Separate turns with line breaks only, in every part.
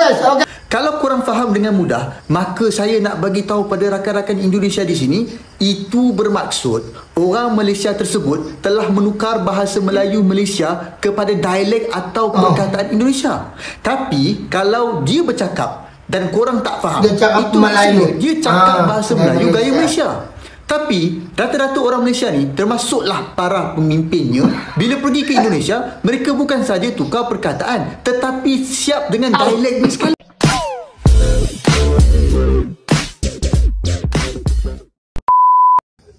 guys, okay.
Kalau korang faham dengan mudah, maka saya nak bagi tahu pada rakan-rakan Indonesia di sini, itu bermaksud orang Malaysia tersebut telah menukar bahasa Melayu Malaysia kepada dialek atau perkataan Indonesia. Tapi kalau dia bercakap dan korang tak faham,
dia cakap
itu
Melayu,
dia cakap bahasa Melayu gaya Malaysia. Tapi rata-rata orang Malaysia ni, termasuklah para pemimpinnya, bila pergi ke Indonesia, mereka bukan saja tukar perkataan, tetapi siap dengan dialeknya sekali.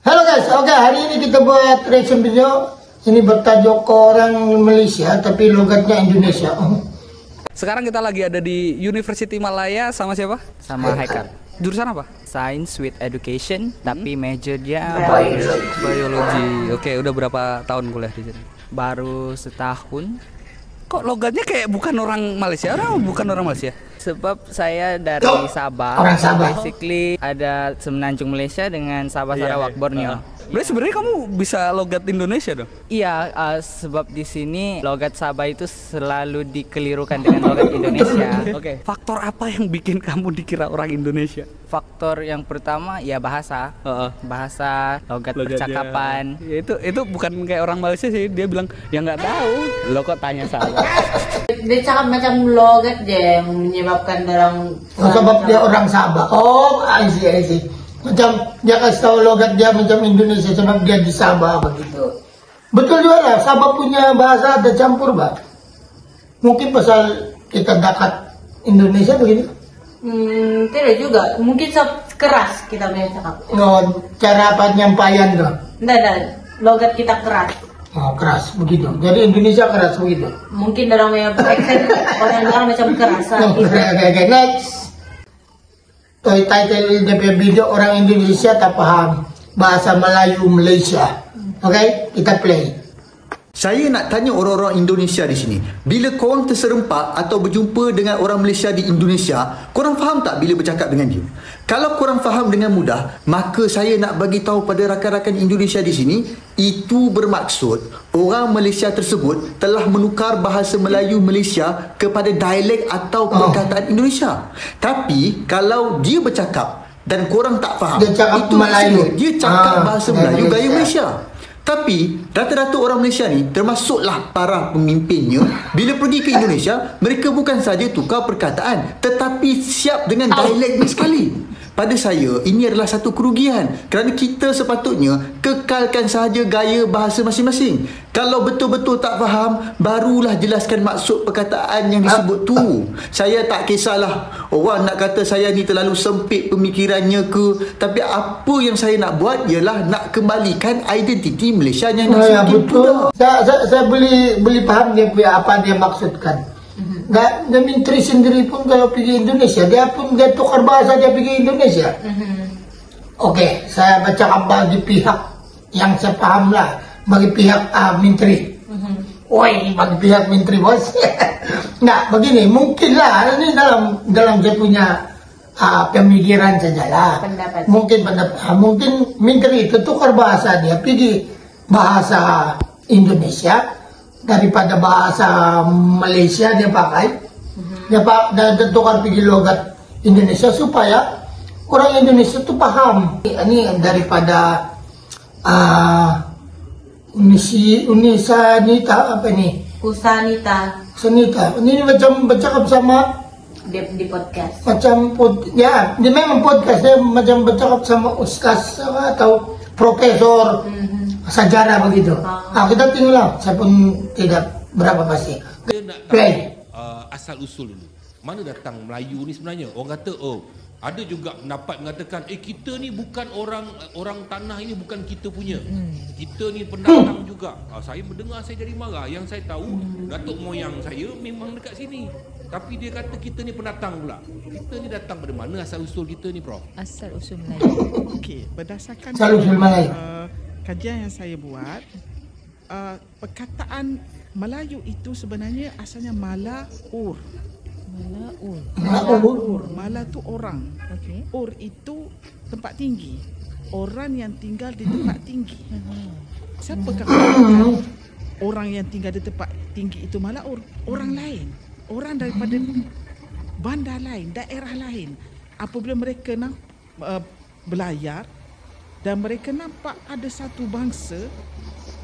Hello guys, okay, hari ini kita buat reaction video. Ini bertajuk orang Malaysia tapi logatnya Indonesia.
Sekarang kita lagi ada di University Malaya sama siapa?
Sama Haikal.
Jurusan apa?
Science with Education, tapi major dia
Biologi. Oke, udah berapa tahun kuliah di sini?
baru setahun.
Kok logatnya kayak bukan orang Malaysia? Bukan orang Malaysia.
Sebab saya dari Sabah.
Orang Sabah.
Basically ada Semenanjung Malaysia dengan Sabah Sarawak Borneo.
Berarti sebenarnya kamu bisa logat Indonesia dong?
Iya, sebab di sini logat Sabah itu selalu dikelirukan dengan logat Indonesia.
Oke. Faktor apa yang bikin kamu dikira orang Indonesia?
Faktor yang pertama ya bahasa. Bahasa, logat percakapan.
Ya, itu bukan kayak orang Malaysia sih. Dia bilang ya nggak tahu. Lo kok tanya salah?
Dia cakap macam logat dia yang menyebabkan orang.
Sebab dia orang Sabah. Oh, I see. Macam dia kasih tahu logat dia macam Indonesia sebab dia di Sabah begitu. Betul juga lah, Sabah punya bahasa ada campur, Pak. Mungkin pasal kita dekat Indonesia begini.
Tidak juga. Mungkin keras kita punya cakap.
No, cara penyampaian tuh.
Tidak. Logat kita keras.
Oh, keras begitu. Jadi Indonesia keras begitu.
Mungkin dalam yang accent orang macam keras.
Okay, next. Title dari video orang Indonesia tak paham bahasa Melayu Malaysia. Okay, kita play.
Saya nak tanya orang-orang Indonesia di sini, bila korang terserempak atau berjumpa dengan orang Malaysia di Indonesia, korang faham tak bila bercakap dengan dia? Kalau korang faham dengan mudah, maka saya nak bagi tahu pada rakan-rakan Indonesia di sini, itu bermaksud orang Malaysia tersebut telah menukar bahasa Melayu Malaysia kepada dialek atau perkataan Indonesia. Tapi kalau dia bercakap dan korang tak faham,
dia cakap
itu
Melayu,
dia cakap bahasa Melayu gaya Malaysia. Tapi rata-rata orang Malaysia ni, termasuklah para pemimpinnya, bila pergi ke Indonesia, mereka bukan saja tukar perkataan, tetapi siap dengan dialeknya sekali. Pada saya, ini adalah satu kerugian kerana kita sepatutnya kekalkan sahaja gaya bahasa masing-masing. Kalau betul-betul tak faham, barulah jelaskan maksud perkataan yang disebut tu. Saya tak kisahlah orang nak kata saya ni terlalu sempit pemikirannya ke, tapi apa yang saya nak buat ialah nak kembalikan identiti Malaysia yang dah semakin
betul. Saya boleh faham dia apa dia maksudkan. Nggak, dia menteri sendiri pun kalau pergi Indonesia, dia tukar bahasa, dia pergi Indonesia. Oke, saya baca bagi pihak yang saya paham lah, bagi pihak menteri. Woi, bagi pihak menteri bos. Nah, begini, mungkin lah ini dalam saya punya pemikiran saja lah. Mungkin menteri itu tukar bahasa, dia pergi bahasa Indonesia daripada bahasa Malaysia dia pakai, dia tukar pergi logat Indonesia supaya orang Indonesia tu paham. Ini daripada Unisanita apa ni?
Usanita.
Ini macam bercakap sama
di podcast.
Macam dia memang podcast, dia macam bercakap sama ustaz atau profesor. Sejarah begitu. Kita tinggal, saya pun tidak berapa pasti. Play.
Asal usul dulu. Mana datang Melayu ni sebenarnya? Orang kata, ada juga pendapat mengatakan, kita ni bukan orang tanah ini bukan kita punya. Kita ni pendatang juga. Saya mendengar, saya jadi marah. Yang saya tahu, datuk moyang saya memang dekat sini. Tapi dia kata kita ni pendatang pula. Kita ni datang dari mana asal usul kita ni, Prof?
Asal usul Melayu. Okey, berdasarkan
asal usul Melayu.
Kajian yang saya buat, perkataan Melayu itu sebenarnya asalnya Malaur. Mala tu orang. Okay. Ur itu tempat tinggi. Orang yang tinggal di tempat tinggi. Siapa katakan orang yang tinggal di tempat tinggi itu Malaur? Orang lain. Orang daripada bandar lain, daerah lain, apabila mereka berlayar dan mereka nampak ada satu bangsa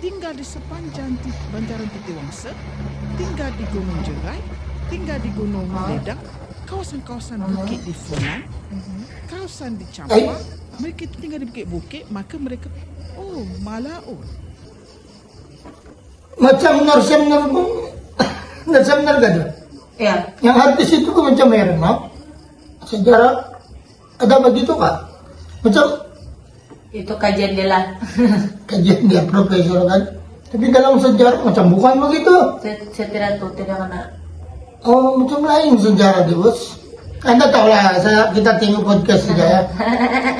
tinggal di sepanjang banjaran Titiwangsa, tinggal di Gunung Jerai, tinggal di Gunung Ledang, kawasan-kawasan bukit di Funan, kawasan di Champa, mereka tinggal di bukit-bukit, maka mereka, oh, Malaur.
Macam Narsamnar kan?
Ya,
Yang artis itu kan macam Herma. Sejarah ada begitu kak? Macam
itu kajian dia lah.
kajian dia profesor kan? Tapi dalam sejarah macam bukan begitu.
Saya tidak tahu, tidak kena.
Oh, macam lain sejarah dia bos. Anda tahu lah, kita tengok podcast saja ya.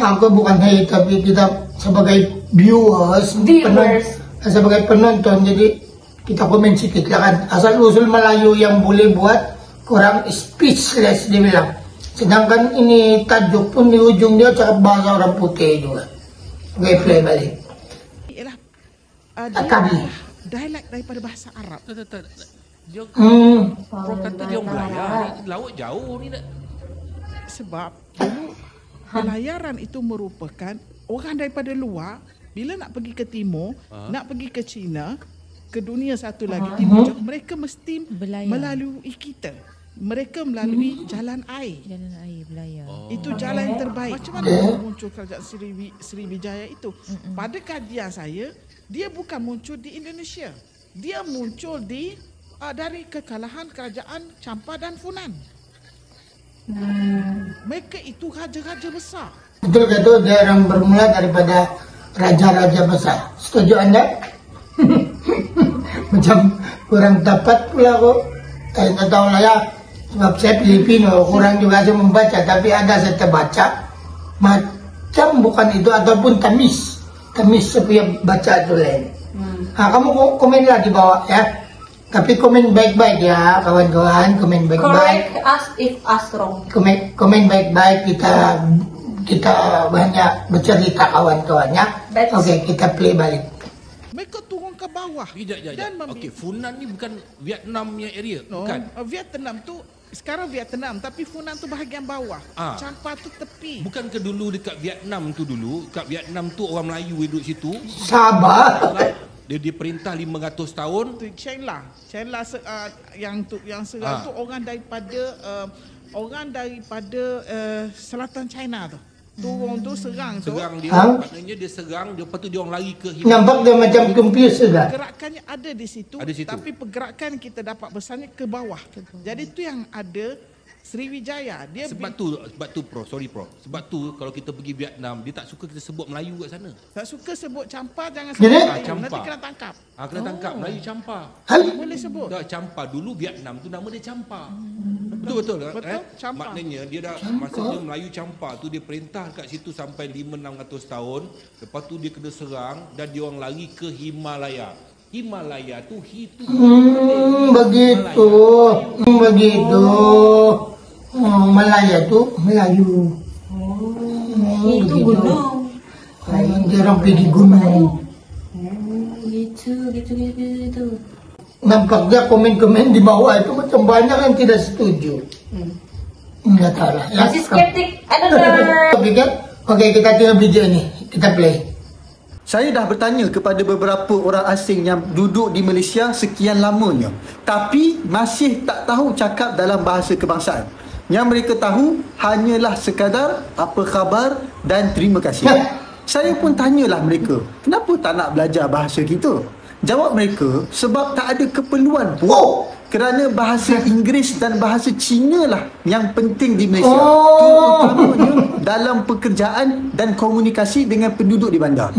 Aku bukan hate, tapi kita sebagai viewers. Sebagai penonton, jadi kita komen sedikit lah kan. Asal-usul Melayu yang boleh buat kurang speechless dia bilang. Sedangkan ini tajuk pun di ujung dia cakap bahasa orang putih juga. Oke, play balik.
Ialah
Kami.
dialek daripada bahasa Arab.
Dia Prof kata dia orang belayar, laut jauh ni nak.
Sebab dulu pelayaran itu merupakan orang daripada luar bila nak pergi ke timur, nak pergi ke China, ke dunia satu lagi timur jauh, mereka mesti melalui kita. Mereka melalui jalan air.
Jalan air belayar.
Itu jalan yang terbaik. Macam mana muncul kerajaan Sriwijaya itu? Pada kajian saya, dia bukan muncul di Indonesia. Dia muncul dari kekalahan kerajaan Champa dan Funan. Mereka itu raja-raja besar.
Betul kata dia yang bermula daripada raja-raja besar. Setuju anda? Macam kurang tepat pula kok. Saya tak tahu lah ya. Sebab saya Filipino, kurang juga saya membaca. Tapi ada saya terbaca. Macam bukan itu ataupun Tamis. Tamis saya punya baca itu lain. Kamu komen lah di bawah ya. Tapi komen baik-baik ya kawan-kawan. Komen baik-baik.
Correct us if us wrong.
Komen baik-baik, kita banyak bercerita kawan-kawan ya. Oke, kita play balik.
Mereka turun ke bawah. Dan
Okey, Funan ni bukan Vietnam punya area, bukan?
Vietnam tu sekarang Vietnam, tapi Funan tu bahagian bawah. Champa tu tepi.
Bukan ke dulu dekat Vietnam tu dulu, kat Vietnam tu orang Melayu duduk situ.
Sabar.
Dia diperintah 500 tahun.
Tu Chen Lang yang serang tu orang daripada selatan China tu. Turun tu serang
dia, maknanya dia serang, lepas tu dia orang lari ke Himalaya.
Nampak dia macam komputer dah.
Gerakannya ada di situ, tapi pergerakan kita dapat besarnya ke bawah. Jadi tu yang ada Sriwijaya. Dia
sebab tu Prof, sorry Prof. Sebab tu kalau kita pergi Vietnam, dia tak suka kita sebut Melayu kat sana.
Tak suka sebut Champa, jangan sebut Melayu. Nanti kena tangkap.
Kena tangkap Melayu Champa.
Boleh sebut.
Tak, Champa dulu Vietnam tu nama dia Champa. Betul.
Champa.
Maknanya dia dah maksudnya Melayu Champa tu dia perintah kat situ sampai 500-600 tahun. Lepas tu dia kena serang dan dia orang lari ke Himalaya. Himalaya tu
begitu. Malaya tu Melayu.
Itu gunung.
Dia orang pergi gunung.
Gitu.
Nampak dia komen-komen di bawah itu macam banyak yang tidak setuju. Enggak tahu lah.
Masih skeptik.
Oke, kita tengok video ni. Kita play.
Saya dah bertanya kepada beberapa orang asing yang duduk di Malaysia sekian lamanya, tapi masih tak tahu cakap dalam bahasa kebangsaan. Yang mereka tahu hanyalah sekadar apa khabar dan terima kasih. Saya pun tanyalah mereka, kenapa tak nak belajar bahasa kita? Jawab mereka, sebab tak ada keperluan pun. Kerana bahasa Inggeris dan bahasa Cina lah yang penting di Malaysia. Terutamanya dalam pekerjaan dan komunikasi dengan penduduk di bandar.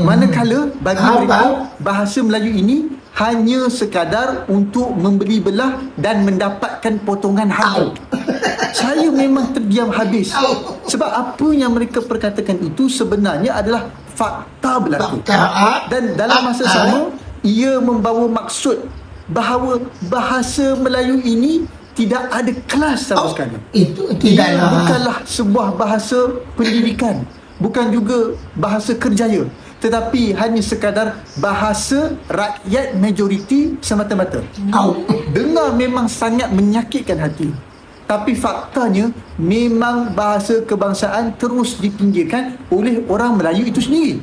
Manakala bagi mereka, bahasa Melayu ini hanya sekadar untuk membeli belah dan mendapatkan potongan harga. Saya memang terdiam habis. Sebab apa yang mereka perkatakan itu sebenarnya adalah fakta berlaku. Dan dalam masa sama, ia membawa maksud bahawa bahasa Melayu ini tidak ada kelas sama sekali.
Itu
ia bukanlah sebuah bahasa pendidikan, bukan juga bahasa kerjaya, tetapi hanya sekadar bahasa rakyat majoriti semata-mata. Dengar memang sangat menyakitkan hati. Tapi faktanya memang bahasa kebangsaan terus dipinggirkan oleh orang Melayu itu sendiri.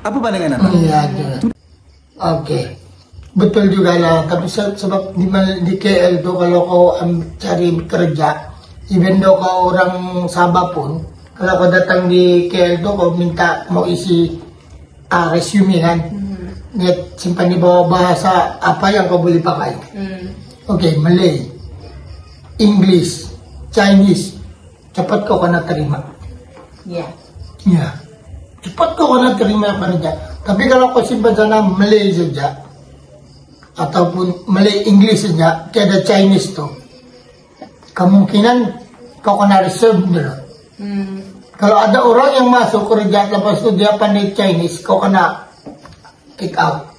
Apa pandangan anda?
Iya, oke. Betul juga lah. Tapi sebab di KL itu kalau kau cari kerja, even though kau orang Sabah pun, kalau kau datang di KL itu kau minta mau isi resume kan, lihat simpan di bawah bahasa apa yang kau boleh pakai. Oke, Malay, English, Chinese, cepat kau kena terima.
Ya.
Ya, cepat kau kena terima kerja. Tapi kalau kau simpan sana Malay saja, ataupun Malay English saja, tiada Chinese tu, kemungkinan kau kena reserve dulu. Kalau ada orang yang masuk kerja lepas tu dia pandai Chinese, kau kena kick out.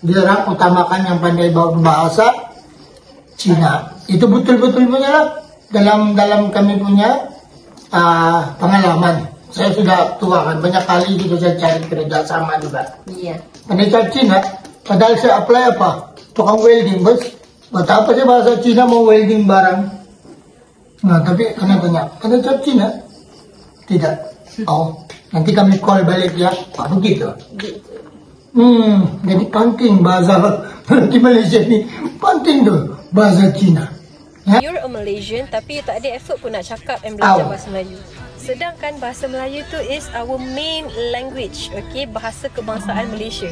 Dia orang utamakan yang pandai bahasa Cina. Itu betul-betul punya lah. Dalam kami punya pengalaman. Saya sudah tua kan, banyak kali gitu saya cari kerja sama juga.
Iya.
Pandai cari Cina, padahal saya apply apa? Tukang welding, bos. Buat apa sih bahasa Cina mau welding barang? Nah, tapi kena tanya, ada cari Cina? Tidak. Oh, nanti kami call balik ya. Begitu. Jadi penting bahasa di Malaysia ni, penting tu bahasa Cina.
You're a Malaysian tapi tak ada effort pun nak cakap and belajar bahasa Melayu. Sedangkan bahasa Melayu tu is our main language, okay? Bahasa kebangsaan Malaysia.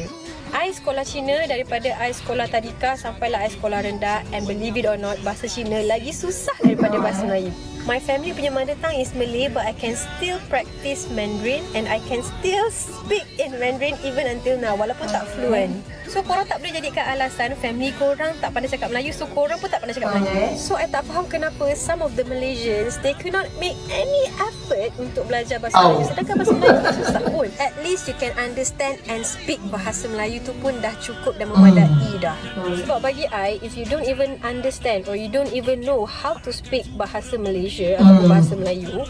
I sekolah Cina daripada I sekolah tadika sampailah I sekolah rendah, and believe it or not, bahasa Cina lagi susah daripada bahasa Melayu. My family punya mother tongue is Malay, but I can still practice Mandarin and I can still speak in Mandarin even until now, walaupun tak fluent. So korang tak boleh jadikan alasan family korang tak pandai cakap Melayu, so korang pun tak pandai cakap Melayu. So I tak faham kenapa some of the Malaysians, they could not make any effort untuk belajar bahasa Melayu, sedangkan bahasa Melayu tak susah pun. At least you can understand and speak bahasa Melayu tu pun dah cukup dan memadai dah. Sebab bagi I, if you don't even understand or you don't even know how to speak bahasa Malaysia ataupun bahasa Melayu,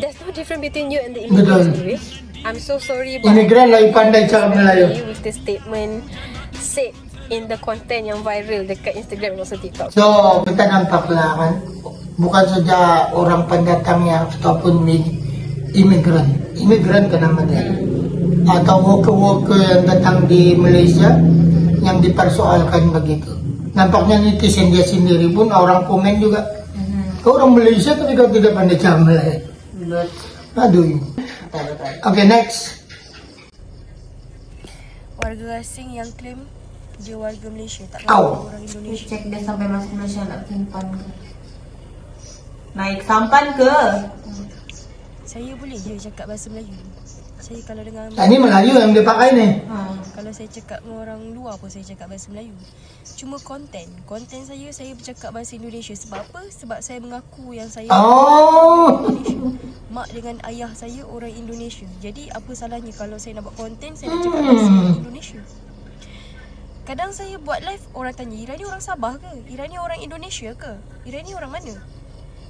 there's no difference between you and the immigrants anyway. I'm so sorry, but
imigran lagi pandai cakap Melayu.
With the statement said in the content yang viral dekat Instagram dan also TikTok.
So, kita nampak lah kan, bukan saja orang pendatang yang ataupun imigran ke nama dia, atau worker-worker yang datang di Malaysia yang dipersoalkan begitu. Nampaknya netizen dia sendiri pun orang komen juga, orang Malaysia tapi kau tidak pandai cakap Melayu. Aduh. Okay, next.
Warga asing yang klaim dia warga Malaysia tak tahu orang Indonesia.
Cek dia sampai masuk Malaysia nak simpan ke? Naik sampan ke?
Saya boleh je cakap bahasa Melayu. Saya kalau dengan
Ini Melayu yang dia pakai ni.
Kalau saya cakap dengan orang luar pun saya cakap bahasa Melayu. Cuma konten saya bercakap bahasa Indonesia. Sebab apa? Sebab saya mengaku yang saya Indonesia. Mak dengan ayah saya orang Indonesia. Jadi apa salahnya kalau saya nak buat konten, saya nak cakap bahasa Indonesia. Kadang saya buat live, orang tanya, Ira ni orang Sabah ke? Ira ni orang Indonesia ke? Ira ni orang mana?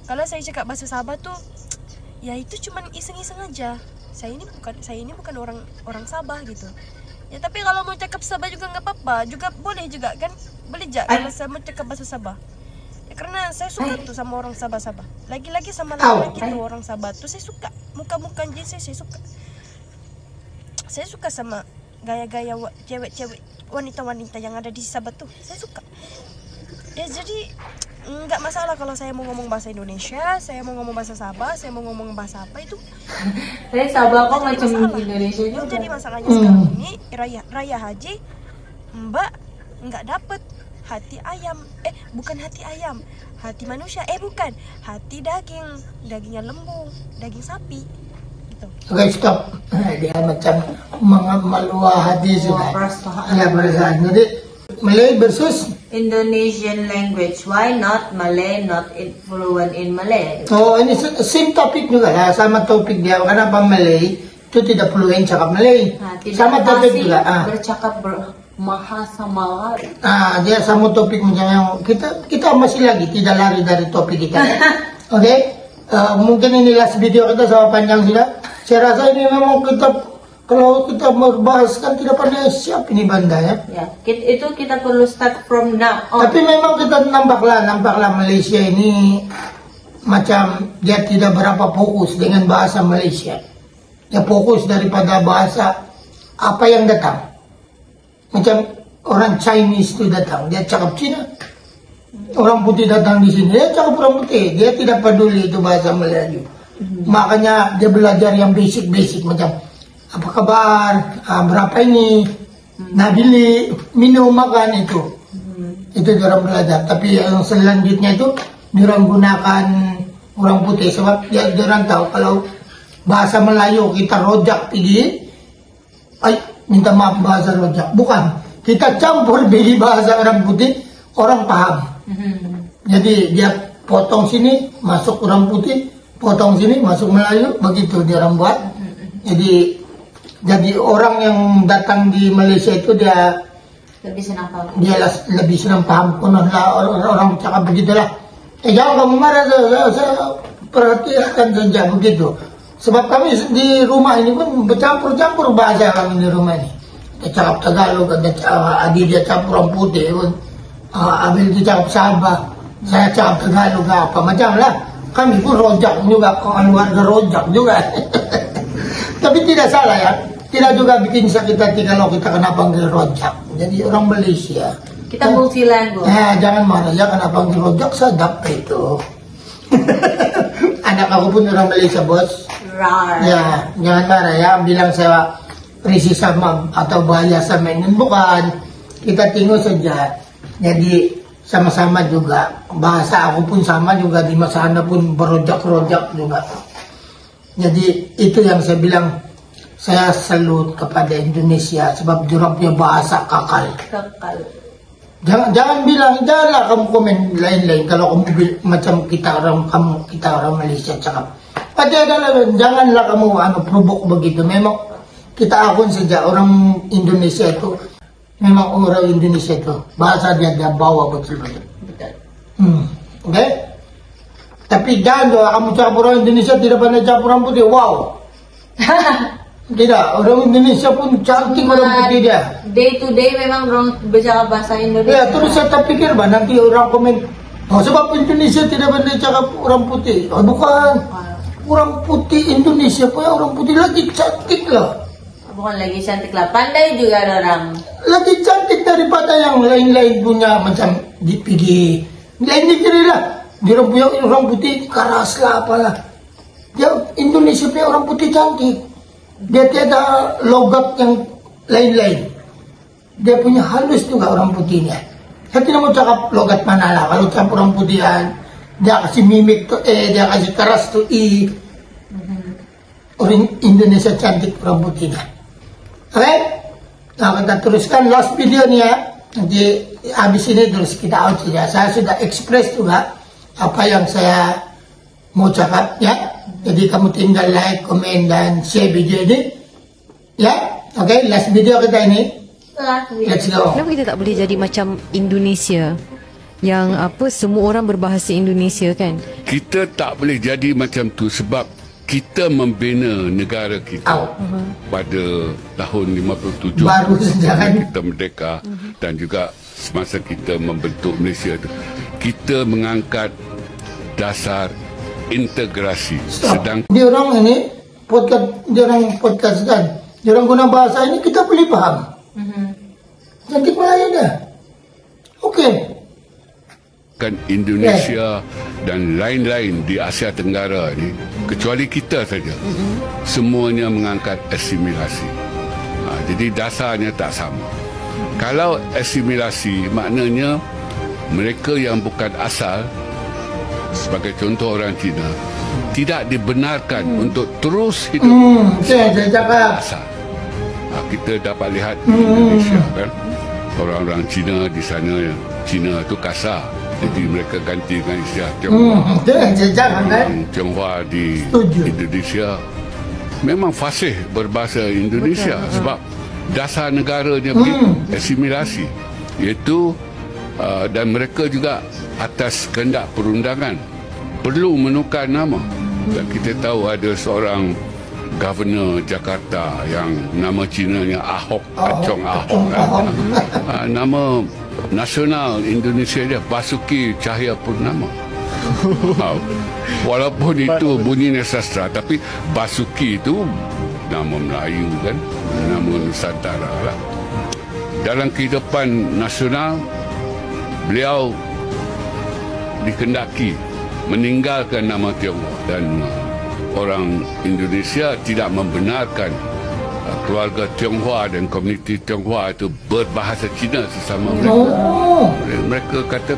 Kalau saya cakap bahasa Sabah tu, ya itu cuma iseng-iseng aja. Saya ni bukan orang Sabah gitu. Ya tapi kalau mau cakap Sabah juga enggak apa-apa, juga boleh juga kan? Boleh je kalau saya mau cakap bahasa Sabah. Ya, karena saya suka tu sama orang Sabah-Sabah. Lagi-lagi sama lelaki tu orang Sabah tu saya suka. Muka-muka jenis saya suka. Saya suka sama gaya-gaya cewek-cewek, wanita-wanita yang ada di Sabah tu. Saya suka. Ya jadi enggak masalah kalau saya mau ngomong bahasa Indonesia, saya mau ngomong bahasa Sabah, saya mau ngomong bahasa apa itu.
Saya Sabah kok macam Indonesia juga.
Jadi masalahnya sekarang ini raya haji, Mbak enggak dapat hati ayam. Bukan hati ayam, hati manusia. Bukan, hati dagingnya lembu, daging sapi. Gitu.
Okay, stop. Dia macam meluah hati sudah. Ya, perasaan. Jadi Malay versus
Indonesian language. Why not Malay? Not fluent in Malay.
Oh, ini same topic juga lah, sama topik dia. Kenapa Malay itu tidak fluent cakap Malay? Sama topik juga.
Bercakap bahasa Malay.
Dia sama topik macam yang kita masih lagi tidak lari dari topik kita. Okay? Mungkin ini last video kita sama panjang sudah. Saya rasa ini memang kita Kalau kita berbahas kan tidak pernah siap ini banda ya.
Ya, itu kita perlu start from now on.
Tapi memang kita nampaklah Malaysia ini macam dia tidak berapa fokus dengan bahasa Malaysia. Dia fokus daripada bahasa apa yang datang. Macam orang Chinese itu datang, dia cakap Cina. Orang putih datang di sini, dia cakap orang putih. Dia tidak peduli itu bahasa Melayu. Makanya dia belajar yang basic-basic macam apa kabar, berapa ini, nabili, minum, makan itu. Itu orang belajar. Tapi yang selanjutnya itu orang gunakan orang putih sebab dia orang tahu kalau bahasa Melayu kita rojak pergi, minta maaf bahasa rojak. Bukan, kita campur pergi bahasa orang putih, orang paham. Jadi dia potong sini, masuk orang putih, potong sini, masuk Melayu, begitu dia orang buat. Jadi orang yang datang di Malaysia itu dia
Lebih senang paham.
dia lebih senang paham konon lah orang cakap begitulah. Jangan kamu marah, saya perhatikan saja begitu. Sebab kami di rumah ini pun bercampur-campur bahasa kami di rumah ini. Dia cakap Tagalog, Adi dia cakap orang putih pun, Abil dia cakap Sabah, saya cakap Tagalog apa macam lah. Kami pun rojak juga, keluarga rojak juga. Tapi tidak salah ya. Tidak juga bikin sakit hati kalau kita kena panggil rojak. Jadi orang Malaysia.
Kita multilingual.
Jangan marah ya kena panggil rojak, sedap itu. Anak aku pun orang Malaysia bos.
Rar.
Ya, jangan marah ya. Bilang saya risi sama atau bahaya sama ini. Bukan. Kita tengok saja. Jadi sama-sama juga. Bahasa aku pun sama juga. Di masa anda pun berojak-rojak juga. Jadi itu yang saya bilang. Saya salut kepada Indonesia sebab diorang punya bahasa kakal. Jangan bilang, janganlah kamu komen lain-lain kalau kamu macam kita orang Malaysia cakap. Janganlah kamu provok begitu. Memang kita akun saja orang Indonesia itu, memang orang Indonesia itu bahasa dia bawa betul-betul. Oke? Tapi jangan doa kamu cakap orang Indonesia tidak pernah cakap orang putih. Wow. Tidak, orang Indonesia pun cantik orang putih dia.
Day to day memang orang bercakap bahasa Indonesia.
Ya, terus saya terpikir nanti orang komen, sebab Indonesia tidak pernah cakap orang putih. Bukan, orang putih Indonesia punya orang putih lagi cantik lah.
Bukan lagi cantik lah, pandai juga ada orang.
Lagi cantik daripada yang lain-lain punya macam dipigi. Lain dikira lah, dia punya orang putih keras lah apalah. Dia Indonesia punya orang putih cantik. Dia tiada logat yang lain-lain. Dia punya halus juga orang putihnya. Saya tidak mau cakap logat mana lah. Kalau campur orang putihan, dia kasih mimik tu dia kasih keras tu I. Orang Indonesia cantik orang putihnya. Oke? Nah, kita teruskan last video ni ya. Nanti habis ini terus kita out saja. Saya sudah express juga apa yang saya mau cakap ya. Jadi kamu tinggal like, komen dan share video ini. Ya, oke, last video kita ini. Let's go.
Kenapa kita tak boleh jadi macam Indonesia yang semua orang berbahasa Indonesia kan?
Kita tak boleh jadi macam tu sebab kita membina negara kita pada tahun 57
baru saja
kita merdeka dan juga semasa kita membentuk Malaysia tu kita mengangkat dasar integrasi. Sedang
dia orang ini podcast kan, dia orang guna bahasa ini kita boleh paham. Cantik Melayu dia. Oke.
Kan Indonesia dan lain-lain di Asia Tenggara ni, kecuali kita saja, semuanya mengangkat asimilasi. Jadi dasarnya tak sama. Kalau asimilasi maknanya mereka yang bukan asal, sebagai contoh orang Cina, tidak dibenarkan untuk terus hidup
saya cakap.
Kita dapat lihat di Indonesia kan, orang-orang Cina di sana, Cina tu kasar, jadi mereka ganti dengan istilah Tionghoa. Tionghoa di Indonesia memang fasih berbahasa Indonesia sebab dasar negaranya begitu, asimilasi, iaitu dan mereka juga atas kehendak perundangan perlu menukar nama. Dan kita tahu ada seorang Governor Jakarta yang nama Cinanya Ahok, Acong Ahok. Nama nasional Indonesia dia Basuki Cahayapurnama. Walaupun itu bunyinya sastra, tapi Basuki itu nama Melayu kan, nama Nusantara lah. Dalam kehidupan nasional, beliau dikendaki meninggalkan nama Tionghoa, dan orang Indonesia tidak membenarkan keluarga Tionghoa dan komuniti Tionghoa itu berbahasa Cina sesama mereka. Mereka kata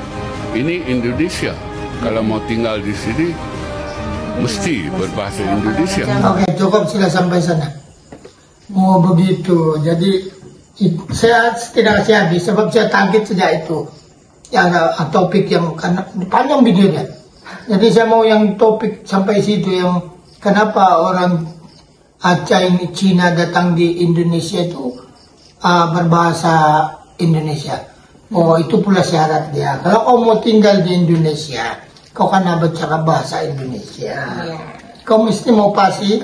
ini Indonesia, kalau mau tinggal di sini mesti berbahasa Indonesia.
Oke, cukup, sila sampai sana. Oh begitu, jadi saya tidak kasih habis sebab saya target sejak itu. Ya, ada topik yang panjang videonya. Jadi saya mau yang topik sampai situ, yang kenapa orang Cina datang di Indonesia itu berbahasa Indonesia. Oh, itu pula syarat dia. Kalau kau mau tinggal di Indonesia, kau kan bercakap bahasa Indonesia. Kau mesti mau pasti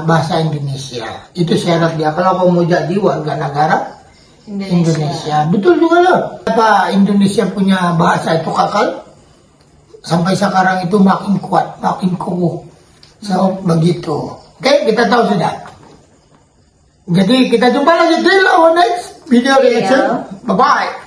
bahasa Indonesia. Itu syarat dia. Kalau kau mau jadi warga negara Indonesia. Betul juga loh. Apa Indonesia punya bahasa itu kakal? Sampai sekarang itu makin kuat, makin kukuh. So, begitu. Oke, kita tahu sudah. Jadi kita jumpa lagi di our next video reaction. Bye-bye.